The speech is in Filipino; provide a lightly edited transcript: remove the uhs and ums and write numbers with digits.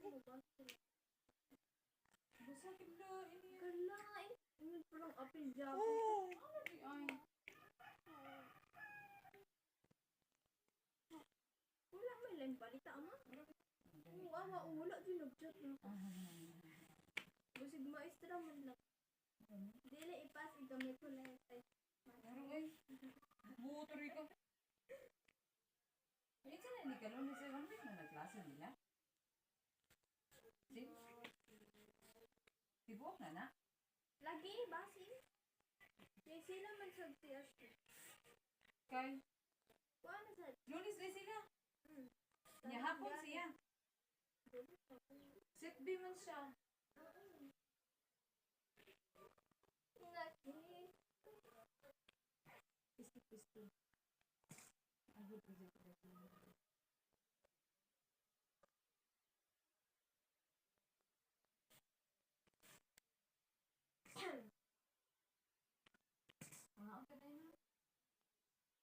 Basta kibla ini. Kalain. Ini parang apil dyan. Ano di ay? Wala may line palita ama. Wala wala din nag-chat na. Busig maestra man lang. Dili ipas igamit ko lang tay. Pero ay. Buto rin ko. Ay, saan na ni Kalon ni 7 week na nagklase nila? Si? Tibok na na? Lagi basin. Kaya sila man sa TS. Kay? Kuha na sa. Lunis na sila. Hmm. Niya hapon siya. Sit B man siya. Lagi. Pisti. Agad ko siya. Ah, okay na yun.